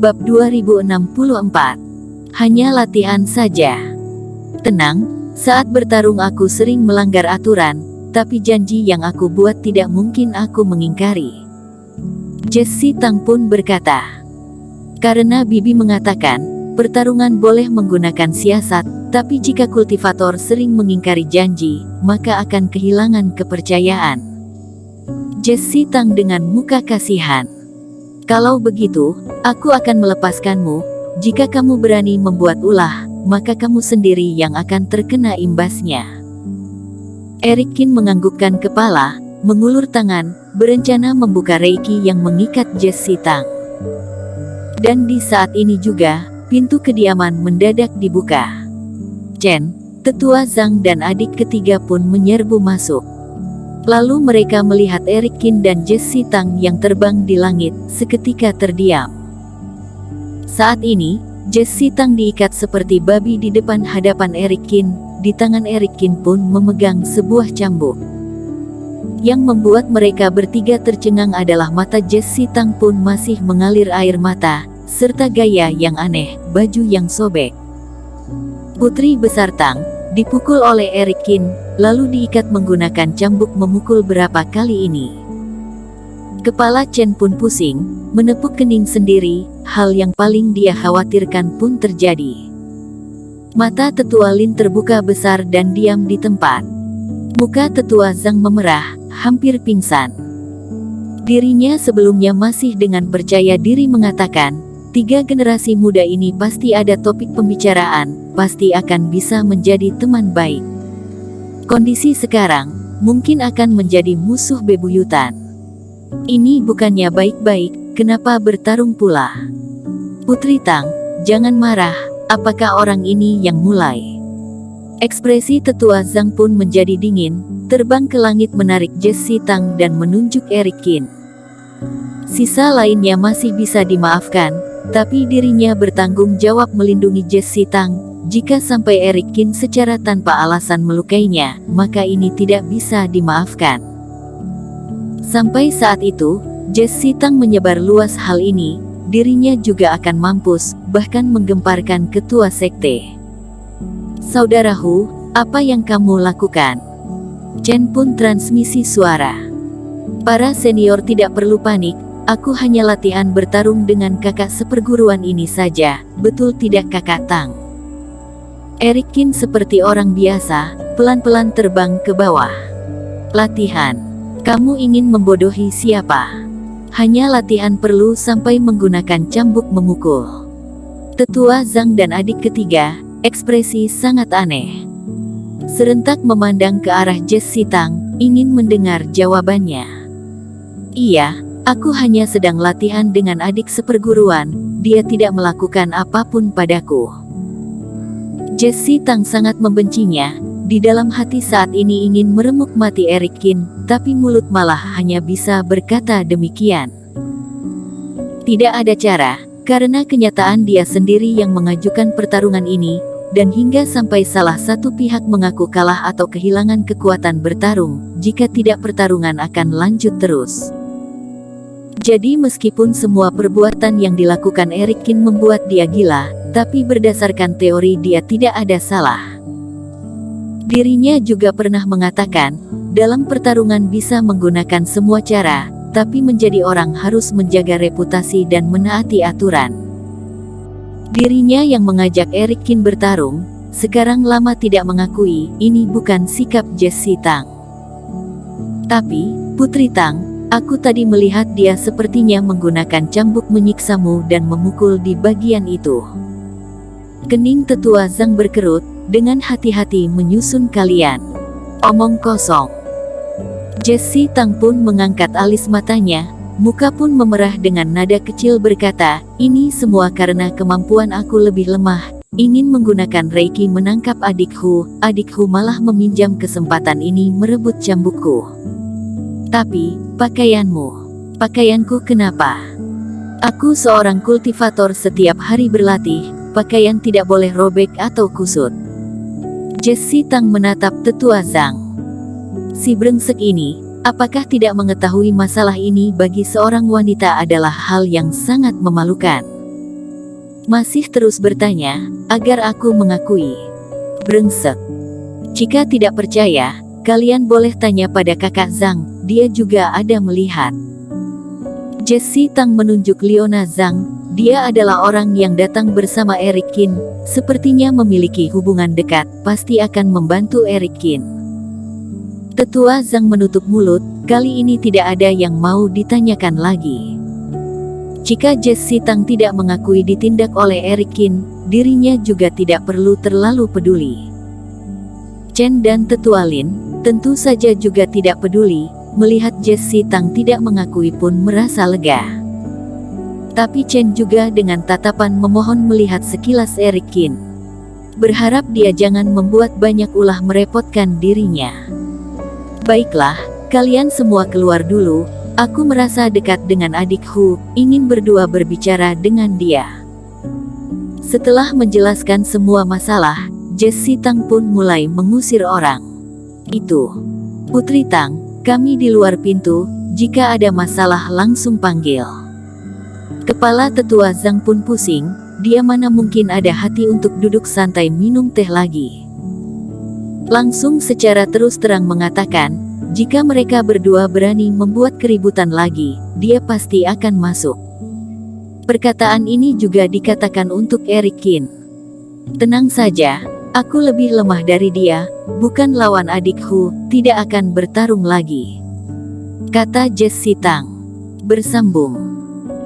Bab 2064. Hanya latihan saja. Tenang, saat bertarung aku sering melanggar aturan, tapi janji yang aku buat tidak mungkin aku mengingkari. Jessie Tang pun berkata. Karena Bibi mengatakan, pertarungan boleh menggunakan siasat, tapi jika kultivator sering mengingkari janji, maka akan kehilangan kepercayaan. Jessie Tang dengan muka kasihan. Kalau begitu, aku akan melepaskanmu. Jika kamu berani membuat ulah, maka kamu sendiri yang akan terkena imbasnya. Eric Kin menganggukkan kepala, mengulur tangan, berencana membuka reiki yang mengikat Jessie Tang. Dan di saat ini juga, pintu kediaman mendadak dibuka. Chen, tetua Zhang dan adik ketiga pun menyerbu masuk. Lalu mereka melihat Eric Kin dan Jessie Tang yang terbang di langit, seketika terdiam. Saat ini, Jessie Tang diikat seperti babi di depan hadapan Eric Kin, di tangan Eric Kin pun memegang sebuah cambuk. Yang membuat mereka bertiga tercengang adalah mata Jessie Tang pun masih mengalir air mata, serta gaya yang aneh, baju yang sobek. Putri besar Tang dipukul oleh Eric Kin, lalu diikat menggunakan cambuk memukul berapa kali ini. Kepala Chen pun pusing, menepuk kening sendiri, hal yang paling dia khawatirkan pun terjadi. Mata tetua Lin terbuka besar dan diam di tempat. Muka tetua Zhang memerah, hampir pingsan. Dirinya sebelumnya masih dengan percaya diri mengatakan, 3 generasi muda ini pasti ada topik pembicaraan, pasti akan bisa menjadi teman baik. Kondisi sekarang, mungkin akan menjadi musuh bebuyutan. Ini bukannya baik-baik, kenapa bertarung pula? Putri Tang, jangan marah, apakah orang ini yang mulai? Ekspresi tetua Zhang pun menjadi dingin, terbang ke langit menarik Jessie Tang dan menunjuk Eric Kin. Sisa lainnya masih bisa dimaafkan, tapi dirinya bertanggung jawab melindungi Jessie Tang. Jika sampai Eric Kin secara tanpa alasan melukainya, maka ini tidak bisa dimaafkan. Sampai saat itu, Jessie Tang menyebar luas hal ini, dirinya juga akan mampus, bahkan menggemparkan ketua sekte. Saudaraku, apa yang kamu lakukan? Chen pun transmisi suara. Para senior tidak perlu panik. Aku hanya latihan bertarung dengan kakak seperguruan ini saja, betul tidak kakak Tang? Eric Kin seperti orang biasa, pelan-pelan terbang ke bawah. Latihan? Kamu ingin membodohi siapa? Hanya latihan perlu sampai menggunakan cambuk memukul. Tetua Zhang dan adik ketiga, ekspresi sangat aneh. Serentak memandang ke arah Jessie Tang, ingin mendengar jawabannya. Iya. Aku hanya sedang latihan dengan adik seperguruan, dia tidak melakukan apapun padaku. Jessie Tang sangat membencinya, di dalam hati saat ini ingin meremuk mati Eric Kin, tapi mulut malah hanya bisa berkata demikian. Tidak ada cara, karena kenyataan dia sendiri yang mengajukan pertarungan ini, dan hingga sampai salah satu pihak mengaku kalah atau kehilangan kekuatan bertarung, jika tidak pertarungan akan lanjut terus. Jadi meskipun semua perbuatan yang dilakukan Eric Kin membuat dia gila, tapi berdasarkan teori dia tidak ada salah. Dirinya juga pernah mengatakan, dalam pertarungan bisa menggunakan semua cara, tapi menjadi orang harus menjaga reputasi dan menaati aturan. Dirinya yang mengajak Eric Kin bertarung, sekarang lama tidak mengakui, ini bukan sikap Jessie Tang. Tapi, Putri Tang, aku tadi melihat dia sepertinya menggunakan cambuk menyiksamu dan memukul di bagian itu. Kening tetua Zhang berkerut, dengan hati-hati menyusun kalian. Omong kosong. Jessie Tang pun mengangkat alis matanya, muka pun memerah dengan nada kecil berkata, ini semua karena kemampuan aku lebih lemah, ingin menggunakan reiki menangkap adikku malah meminjam kesempatan ini merebut cambukku. Tapi, pakaianku kenapa? Aku seorang kultivator setiap hari berlatih, pakaian tidak boleh robek atau kusut. Jessie Tang menatap tetua Zhang. Si brengsek ini, apakah tidak mengetahui masalah ini bagi seorang wanita adalah hal yang sangat memalukan? Masih terus bertanya, agar aku mengakui. Brengsek. Jika tidak percaya, kalian boleh tanya pada kakak Zhang, dia juga ada melihat. Jesse Tang menunjuk Leona Zhang, dia adalah orang yang datang bersama Eric Qin, sepertinya memiliki hubungan dekat, pasti akan membantu Eric Qin. Tetua Zhang menutup mulut, kali ini tidak ada yang mau ditanyakan lagi. Jika Jesse Tang tidak mengakui ditindak oleh Eric Qin, dirinya juga tidak perlu terlalu peduli. Chen dan Tetua Lin, tentu saja juga tidak peduli, melihat Jesse Tang tidak mengakui pun merasa lega. Tapi Chen juga dengan tatapan memohon melihat sekilas Eric Qin. Berharap dia jangan membuat banyak ulah merepotkan dirinya. Baiklah, kalian semua keluar dulu. Aku merasa dekat dengan adikku, ingin berdua berbicara dengan dia. Setelah menjelaskan semua masalah, Jesse Tang pun mulai mengusir orang. Itu. Putri Tang, kami di luar pintu, jika ada masalah langsung panggil. Kepala Tetua Zhang pun pusing, dia mana mungkin ada hati untuk duduk santai minum teh lagi. Langsung secara terus terang mengatakan, jika mereka berdua berani membuat keributan lagi, dia pasti akan masuk. Perkataan ini juga dikatakan untuk Eric Qin. Tenang saja, aku lebih lemah dari dia, bukan lawan adikku, tidak akan bertarung lagi, kata Jesse Tang. Bersambung.